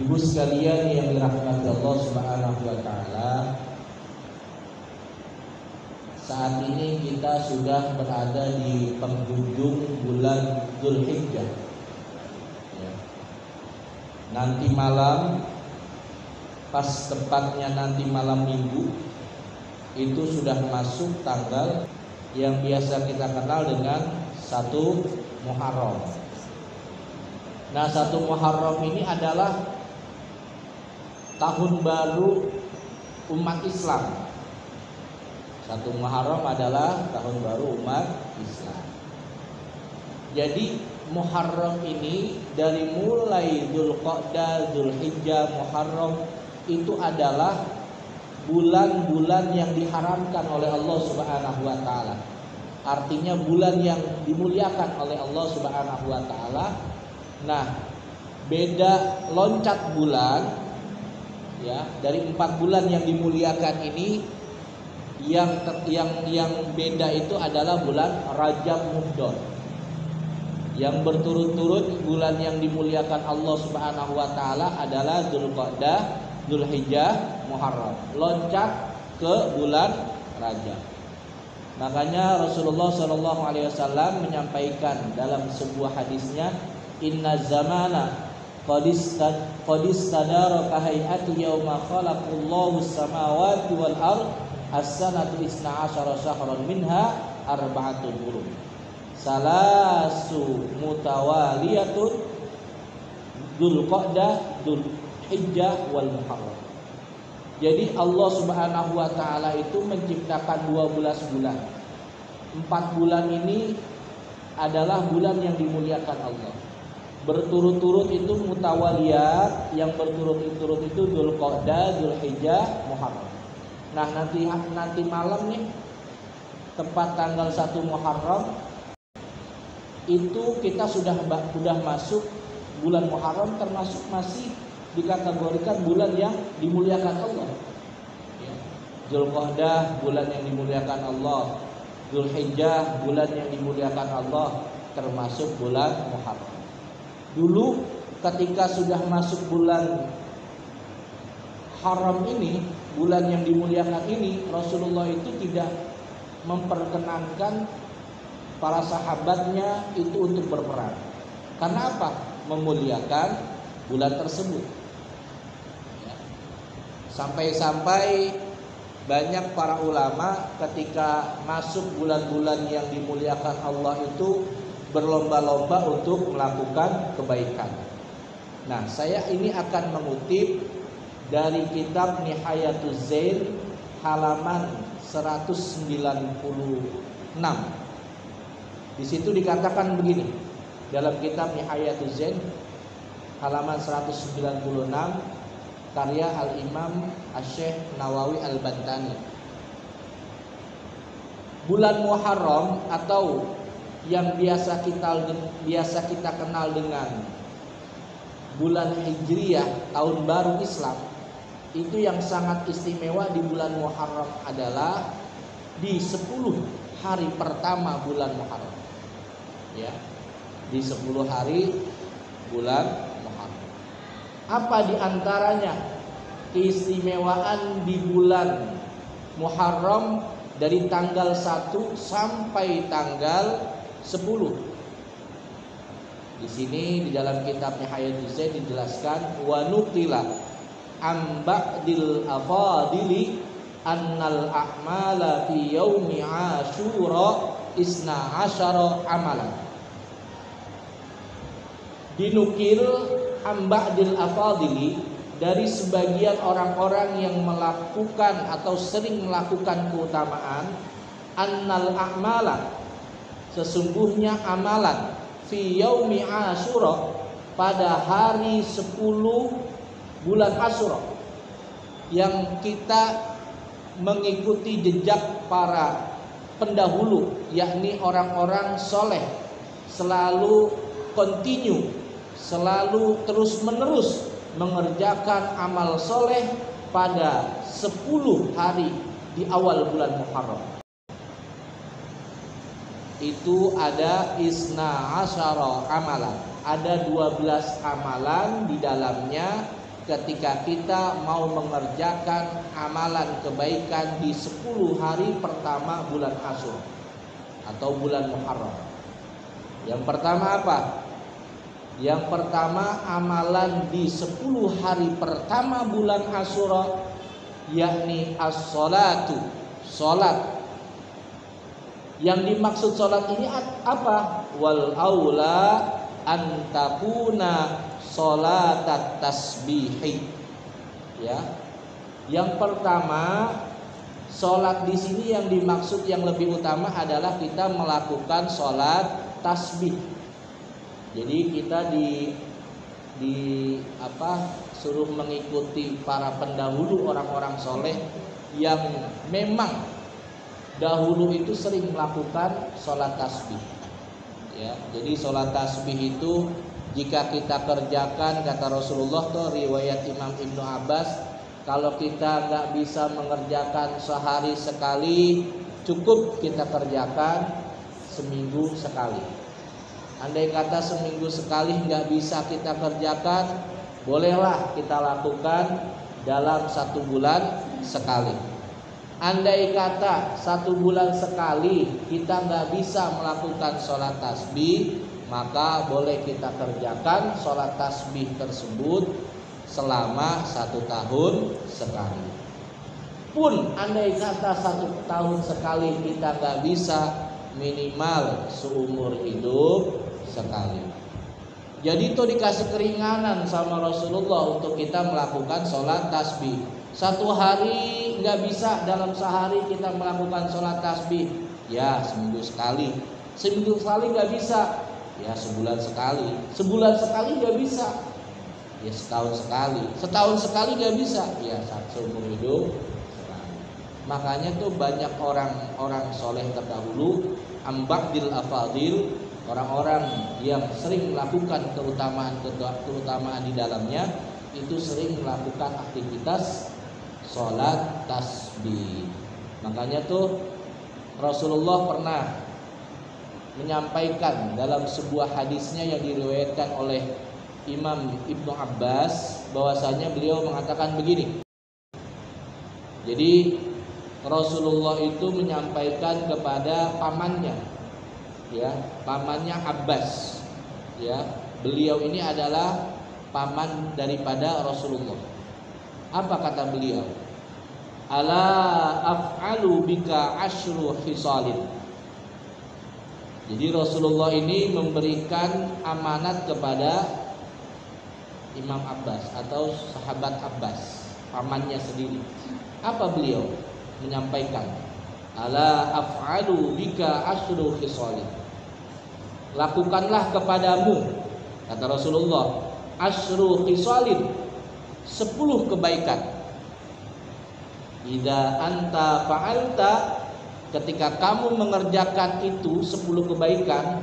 Ibu sekalian yang dirahmati Allah Subhanahu wa taala, saat ini kita sudah berada di penghujung bulan Dzulhijjah. Ya. Nanti malam, pas tepatnya nanti malam Minggu, itu sudah masuk tanggal yang biasa kita kenal dengan 1 Muharram. Nah, 1 Muharram ini adalah tahun baru umat Islam. 1 Muharram adalah tahun baru umat Islam. Jadi Muharram ini dari mulai Dzulqa'dah, Dzulhijjah, Muharram itu adalah bulan-bulan yang diharamkan oleh Allah Subhanahu wa taala. Artinya bulan yang dimuliakan oleh Allah Subhanahu wa taala. Nah, beda loncat bulan ya, dari 4 bulan yang dimuliakan ini yang beda itu adalah bulan Rajab Mudhar. Yang berturut-turut bulan yang dimuliakan Allah Subhanahu wa taala adalah Dzulqa'dah, Dzulhijjah, Muharram. Loncat ke bulan Rajab. Makanya Rasulullah SAW menyampaikan dalam sebuah hadisnya, inna zamana qadis tadara kahayati yauma khalaqallahu samawati wal ard as-sanatu 12 syahran minha arba'atul hurum salasu mutawaliyatun Dzulqa'dah, Dzulhijjah wal Muharram. Jadi Allah Subhanahu wa taala itu menciptakan 12 bulan. 4 bulan ini adalah bulan yang dimuliakan Allah. Berturut-turut itu mutawaliyat, yang berturut-turut itu Dzulqa'dah, Dzulhijjah, Muharram. Nah, nanti malam nih, tepat tanggal 1 Muharram itu kita sudah masuk bulan Muharram, termasuk masih dikategorikan bulan yang dimuliakan Allah. Ya. Dzulqa'dah bulan yang dimuliakan Allah, Dzulhijjah bulan yang dimuliakan Allah, termasuk bulan Muharram. Dulu ketika sudah masuk bulan haram ini, bulan yang dimuliakan ini, Rasulullah itu tidak memperkenankan para sahabatnya itu untuk berperang. Karena apa? Memuliakan bulan tersebut. Ya. Sampai-sampai banyak para ulama ketika masuk bulan-bulan yang dimuliakan Allah itu berlomba-lomba untuk melakukan kebaikan. Nah, saya ini akan mengutip dari kitab Nihayatul Zain halaman 196. Di situ dikatakan begini, dalam kitab Nihayatul Zain halaman 196 karya Al-Imam Asy-Syaikh Nawawi Al-Bantani. Bulan Muharram atau yang biasa kita kenal dengan bulan Hijriyah, tahun baru Islam, itu yang sangat istimewa di bulan Muharram adalah di 10 hari pertama bulan Muharram. Ya, di 10 hari bulan Muharram. Apa di antaranya keistimewaan di bulan Muharram dari tanggal 1 sampai tanggal 10. Di sini di dalam kitab Nihayatul Zain dijelaskan wa nuqila am ba'dil afadili annal a'mala fi yaumi Asyura 12 amalan. Dinukil am ba'dil afadili dari sebagian orang-orang yang melakukan atau sering melakukan keutamaan, annal a'mala, sesungguhnya amalan, fi yaumi Asyura, pada hari 10 bulan Asyura, yang kita mengikuti jejak para pendahulu, yakni orang-orang soleh, selalu continue, selalu terus-menerus mengerjakan amal soleh pada 10 hari di awal bulan Muharram. Itu ada 12 amalan, ada 12 amalan di dalamnya ketika kita mau mengerjakan amalan kebaikan di 10 hari pertama bulan Asyura atau bulan Muharram. Yang pertama apa? Yang pertama amalan di 10 hari pertama bulan Asyura, yakni as-salatu, salat. Yang dimaksud salat ini apa? Wal aula an takuna salatat tasbihi. Ya. Yang pertama, salat di sini yang dimaksud yang lebih utama adalah kita melakukan salat tasbih. Jadi kita suruh mengikuti para pendahulu orang-orang soleh yang memang dahulu itu sering melakukan sholat tasbih. Ya, jadi sholat tasbih itu jika kita kerjakan, kata Rasulullah tuh riwayat Imam Ibnu Abbas, kalau kita nggak bisa mengerjakan sehari sekali, cukup kita kerjakan seminggu sekali. Andai kata seminggu sekali nggak bisa kita kerjakan, bolehlah kita lakukan dalam 1 bulan sekali. Andai kata 1 bulan sekali kita nggak bisa melakukan sholat tasbih, maka boleh kita kerjakan sholat tasbih tersebut selama 1 tahun sekali. Pun andai kata 1 tahun sekali kita nggak bisa, minimal seumur hidup sekali. Jadi itu dikasih keringanan sama Rasulullah untuk kita melakukan sholat tasbih. 1 hari nggak bisa, dalam sehari kita melakukan sholat tasbih, ya seminggu sekali. Seminggu sekali nggak bisa, ya sebulan sekali. Sebulan sekali nggak bisa, ya setahun sekali. Setahun sekali nggak bisa, ya seumur hidup sekali. Makanya tuh banyak orang-orang soleh terdahulu, ambaqdil afadil, orang-orang yang sering melakukan keutamaan di dalamnya, itu sering melakukan aktivitas sholat tasbih. Makanya tuh Rasulullah pernah menyampaikan dalam sebuah hadisnya yang diriwayatkan oleh Imam Ibnu Abbas, bahwasanya beliau mengatakan begini. Jadi Rasulullah itu menyampaikan kepada pamannya, ya, pamannya Abbas, ya. Beliau ini adalah paman daripada Rasulullah. Apa kata beliau? Ala af'alu bika asyru khisalin. Jadi Rasulullah ini memberikan amanat kepada Imam Abbas atau sahabat Abbas, pamannya sendiri. Apa beliau menyampaikan? Ala af'alu bika asyru khisalin. Lakukanlah kepadamu, kata Rasulullah, asyru khisalin, 10 kebaikan. Idza anta fa'alta, ketika kamu mengerjakan itu 10 kebaikan,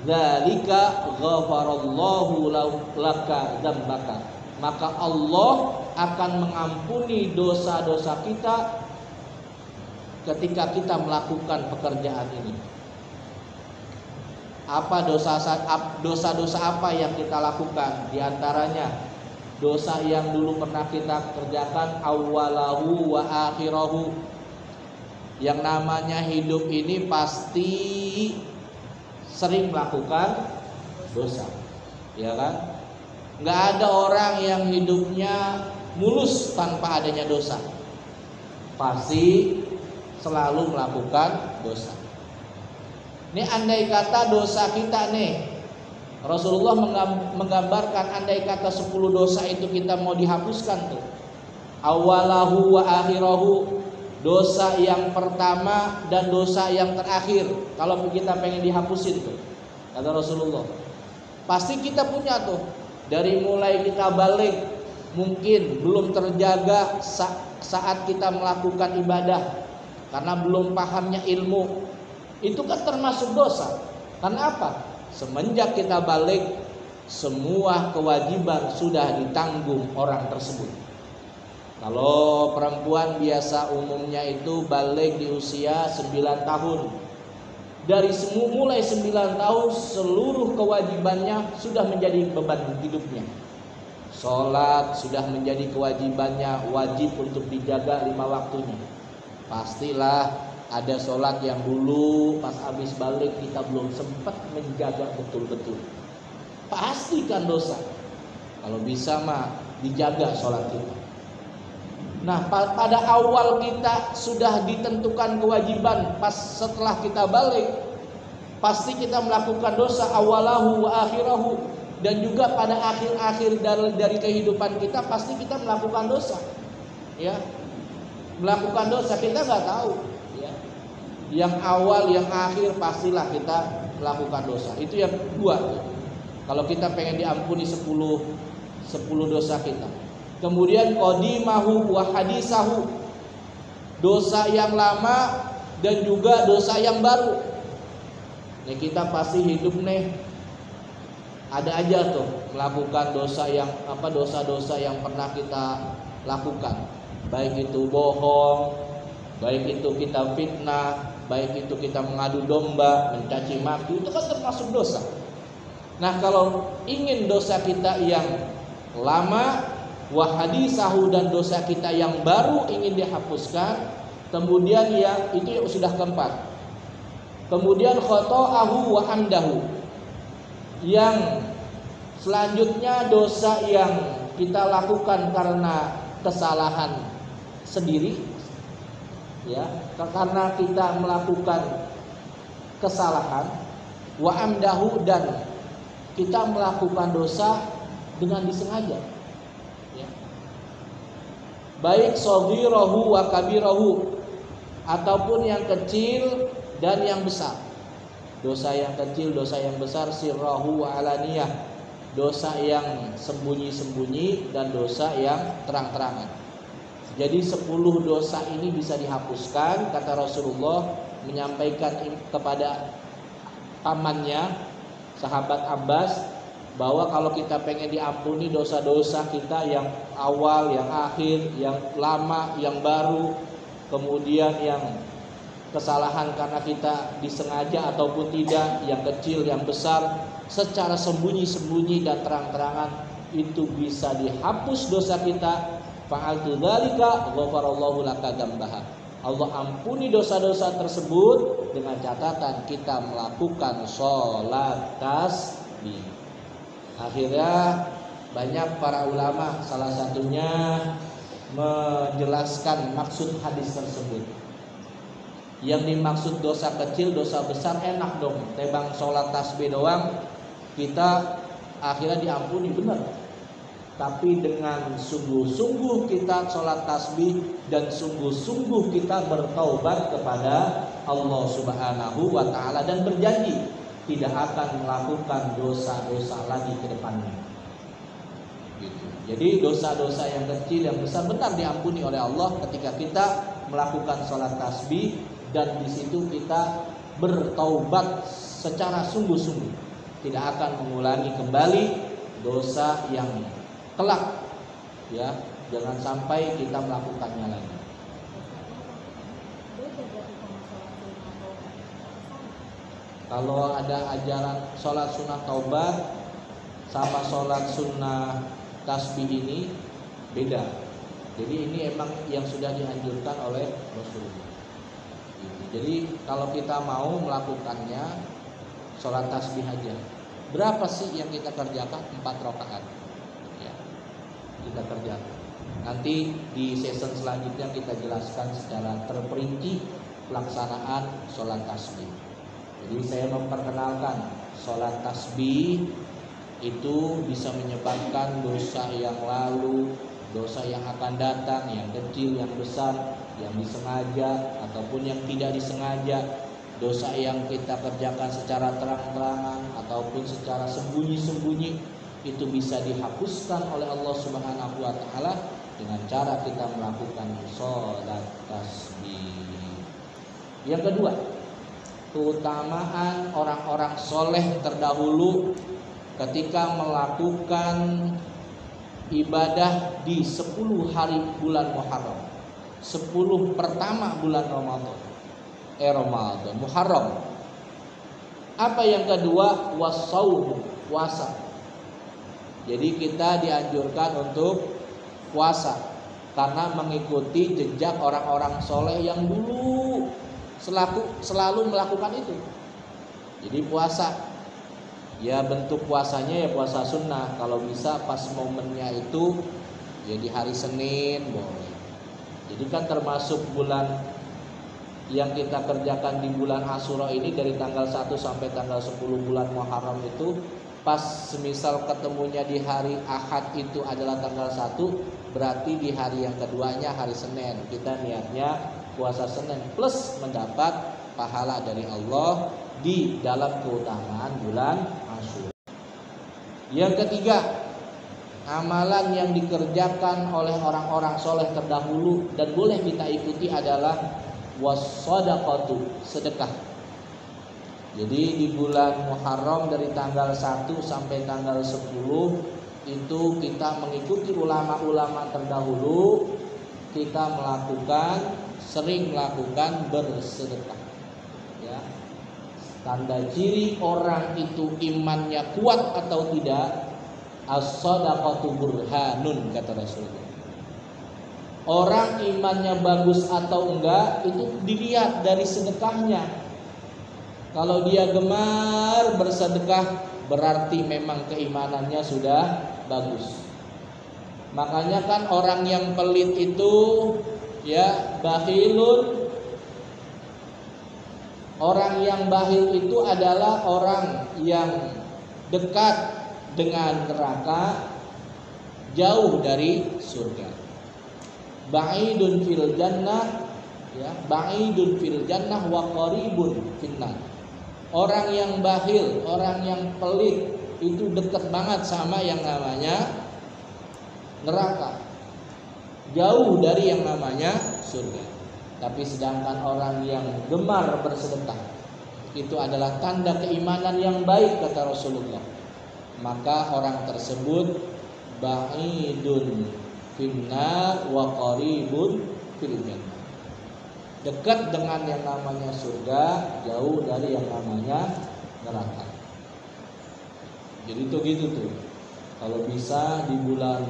dzalika ghafarallahu laka dzambaka, maka Allah akan mengampuni dosa-dosa kita ketika kita melakukan pekerjaan ini. Apa dosa-dosa apa yang kita lakukan? Di antaranya dosa yang dulu pernah kita kerjakan, awwalahu wa akhirahu. Yang namanya hidup ini pasti sering melakukan dosa, ya kan? Nggak ada orang yang hidupnya mulus tanpa adanya dosa. Pasti selalu melakukan dosa. Ini andai kata dosa kita nih, Rasulullah menggambarkan andai kata 10 dosa itu kita mau dihapuskan tuh. Awalahu wa akhirahu, dosa yang pertama dan dosa yang terakhir. Kalau kita pengen dihapusin tuh, kata Rasulullah, pasti kita punya tuh. Dari mulai kita balik, mungkin belum terjaga saat kita melakukan ibadah karena belum pahamnya ilmu. Itu kan termasuk dosa. Karena apa? Semenjak kita balik, semua kewajiban sudah ditanggung orang tersebut. Kalau perempuan biasa umumnya itu balik di usia 9 tahun. Dari mulai 9 tahun seluruh kewajibannya sudah menjadi beban hidupnya. Sholat sudah menjadi kewajibannya, wajib untuk dijaga 5 waktunya. Pastilah ada sholat yang dulu pas habis balik kita belum sempat menjaga betul-betul. Pastikan dosa. Kalau bisa mah dijaga sholat kita. Nah, pada awal kita sudah ditentukan kewajiban, pas setelah kita balik pasti kita melakukan dosa awalahu wa akhirahu, dan juga pada akhir-akhir dari kehidupan kita pasti kita melakukan dosa. Ya. Melakukan dosa kita nggak tahu, ya. Yang awal, yang akhir pastilah kita melakukan dosa. Itu yang kedua. Kalau kita pengen diampuni 10 dosa kita. Kemudian qadimahu wa hadisahu, dosa yang lama dan juga dosa yang baru. Nih kita pasti hidup nih ada aja tuh melakukan dosa-dosa yang pernah kita lakukan. Baik itu bohong, baik itu kita fitnah, baik itu kita mengadu domba, mencaci maki, itu kan termasuk dosa. Nah, kalau ingin dosa kita yang lama, wahadisahu, dan dosa kita yang baru ingin dihapuskan, kemudian ya itu sudah keempat. Kemudian khoto'ahu wa amdahu, yang selanjutnya dosa yang kita lakukan karena kesalahan sendiri, ya, karena kita melakukan kesalahan, wa amdahu, dan kita melakukan dosa dengan disengaja, ya. Baik shaghirahu wa kabirahu, ataupun yang kecil dan yang besar. Dosa yang kecil, dosa yang besar, sirrahu wa alaniyah, dosa yang sembunyi-sembunyi dan dosa yang terang-terangan. Jadi 10 dosa ini bisa dihapuskan, kata Rasulullah menyampaikan kepada pamannya, sahabat Abbas, bahwa kalau kita pengen diampuni dosa-dosa kita yang awal, yang akhir, yang lama, yang baru, kemudian yang kesalahan karena kita disengaja ataupun tidak, yang kecil, yang besar, secara sembunyi-sembunyi dan terang-terangan, itu bisa dihapus dosa kita. Fa'altu dzalika ghafarallahu laka dzambaha. Allah ampuni dosa-dosa tersebut dengan catatan kita melakukan sholat tasbih. Akhirnya banyak para ulama, salah satunya menjelaskan maksud hadis tersebut. Yang dimaksud dosa kecil, dosa besar, enak dong, tebang sholat tasbih doang kita akhirnya diampuni, benar. Tapi dengan sungguh-sungguh kita sholat tasbih dan sungguh-sungguh kita bertaubat kepada Allah Subhanahu wa ta'ala dan berjanji tidak akan melakukan dosa-dosa lagi ke depannya. Gitu. Jadi dosa-dosa yang kecil, yang besar benar diampuni oleh Allah ketika kita melakukan sholat tasbih dan di situ kita bertaubat secara sungguh-sungguh, tidak akan mengulangi kembali dosa yang kelak, ya, jangan sampai kita melakukannya lagi. Kalau ada ajaran sholat sunnah taubat sama sholat sunnah tasbih ini beda. Jadi ini emang yang sudah dianjurkan oleh Rasulullah. Jadi kalau kita mau melakukannya sholat tasbih aja. Berapa sih yang kita kerjakan? 4 rakaat. Kita kerjakan. Nanti di season selanjutnya kita jelaskan secara terperinci pelaksanaan sholat tasbih. Jadi saya memperkenalkan sholat tasbih itu bisa menyebabkan dosa yang lalu, dosa yang akan datang, yang kecil, yang besar, yang disengaja ataupun yang tidak disengaja, dosa yang kita kerjakan secara terang-terangan ataupun secara sembunyi-sembunyi, itu bisa dihapuskan oleh Allah Subhanahu wa ta'ala dengan cara kita melakukan sholat tasbih. Yang kedua, keutamaan orang-orang soleh terdahulu ketika melakukan ibadah di 10 hari bulan Muharram, 10 pertama bulan Ramadan, Muharram. Apa yang kedua? Wasaum, puasa. Jadi kita dianjurkan untuk puasa karena mengikuti jejak orang-orang soleh yang dulu selalu melakukan itu. Jadi puasa, ya bentuk puasanya ya puasa sunnah. Kalau bisa pas momennya itu ya di hari Senin boleh. Jadi kan termasuk bulan yang kita kerjakan di bulan Asyura ini dari tanggal 1 sampai tanggal 10 bulan Muharram itu, pas semisal ketemunya di hari Ahad itu adalah tanggal 1, berarti di hari yang keduanya hari Senin. Kita niatnya puasa Senin plus mendapat pahala dari Allah di dalam keutamaan bulan Asyura. Yang ketiga, amalan yang dikerjakan oleh orang-orang soleh terdahulu dan boleh kita ikuti adalah was-shadaqatu, sedekah. Jadi di bulan Muharram dari tanggal 1 sampai tanggal 10 itu kita mengikuti ulama-ulama terdahulu, kita sering melakukan bersedekah. Ya. Tanda ciri orang itu imannya kuat atau tidak, as-shadaqatu burhanun, kata Rasulullah. Orang imannya bagus atau enggak itu dilihat dari sedekahnya. Kalau dia gemar bersedekah berarti memang keimanannya sudah bagus. Makanya kan orang yang pelit itu ya bakhilun. Orang yang bakhil itu adalah orang yang dekat dengan neraka, jauh dari surga. Ba'idun fil jannah, ya, ba'idun fil jannah wa qaribun finnar. Orang yang bakhil, orang yang pelit itu dekat banget sama yang namanya neraka, jauh dari yang namanya surga. Tapi sedangkan orang yang gemar bersedekah itu adalah tanda keimanan yang baik, kata Rasulullah. Maka orang tersebut ba'idun finnar wa qaribun fil jannah, dekat dengan yang namanya surga, jauh dari yang namanya neraka. Jadi itu gitu tuh. Kalau bisa di bulan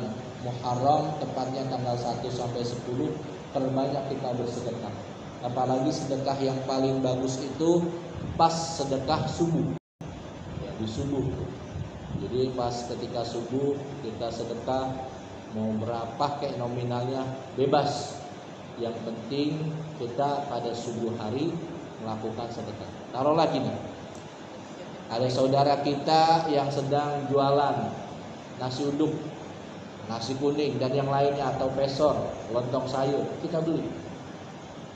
Muharram tepatnya tanggal 1 sampai 10 perbanyak kita bersedekah. Apalagi sedekah yang paling bagus itu pas sedekah subuh. Ya, di subuh. Jadi pas ketika subuh kita sedekah, mau berapa kayak nominalnya bebas. Yang penting kita pada subuh hari melakukan sedekah. Taruhlah gini, ada saudara kita yang sedang jualan nasi uduk, nasi kuning dan yang lainnya, atau pesor, lontong sayur, kita beli.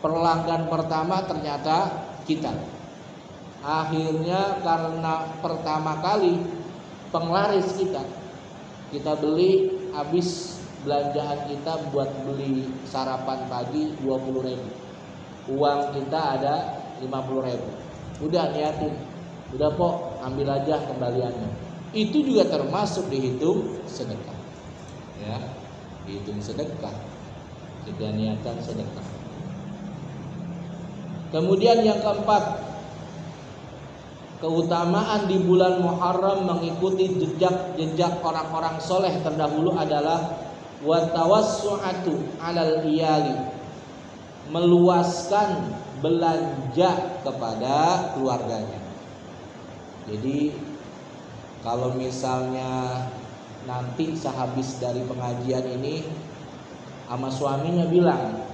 Pelanggan pertama ternyata kita. Akhirnya karena pertama kali penglaris kita beli, habis belanjaan kita buat beli sarapan pagi 20.000. Uang kita ada 50.000. Udah niatin, udah pok ambil aja kembaliannya. Itu juga termasuk dihitung sedekah. Ya, dihitung sedekah. Kita niatan sedekah. Kemudian yang keempat, keutamaan di bulan Muharram mengikuti jejak orang-orang soleh terdahulu adalah watawassu'atu 'alal iyali, meluaskan belanja kepada keluarganya. Jadi kalau misalnya nanti sehabis dari pengajian ini sama suaminya bilang,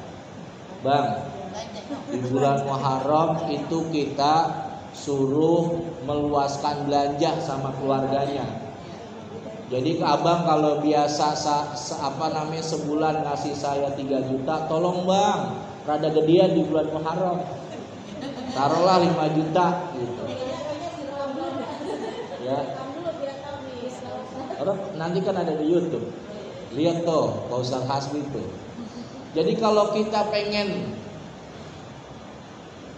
"Bang, di bulan Muharram itu kita suruh meluaskan belanja sama keluarganya. Jadi ke abang kalau biasa sebulan ngasih saya 3 juta, tolong bang, rada gedean di bulan Muharram, taruhlah 5 juta gitu." Ya. Nanti kan ada di YouTube. Lihat tuh Pak Ustaz Hasbi itu. Jadi kalau kita pengen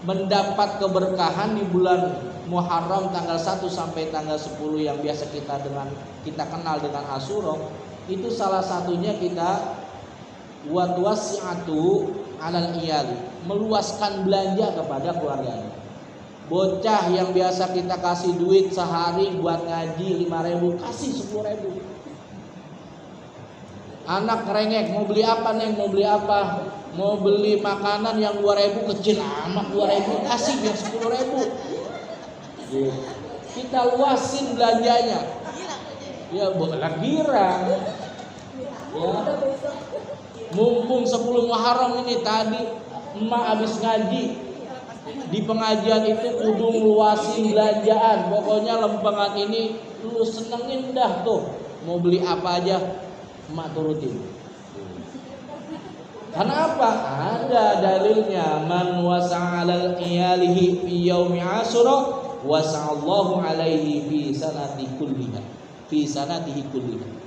mendapat keberkahan di bulan Muharram tanggal 1 sampai tanggal 10 yang biasa kita kenal dengan Asyura, itu salah satunya kita watwasi'atu 'alal iyali, meluaskan belanja kepada keluarganya. Bocah yang biasa kita kasih duit sehari buat ngaji 5.000, kasih 10.000. Anak ngerengek, mau beli apa Neng? Mau beli apa? Mau beli makanan yang 2.000, kecil amat 2.000, kasih yang 10.000. Kita luasin belanjanya. Ya bukan girang. Ya. Mumpung 10 Muharram ini tadi emak habis ngaji. Di pengajian itu kudu luasin belanjaan. Pokoknya lempengan ini lu senengin dah tuh. Mau beli apa aja emak turutin. Karena apa? Ada dalilnya, man wasa'alal iyalihi fi yaumi Asyura wasa'allahu alaihi fi sanati kulliha. Fi sanatihi kulliha.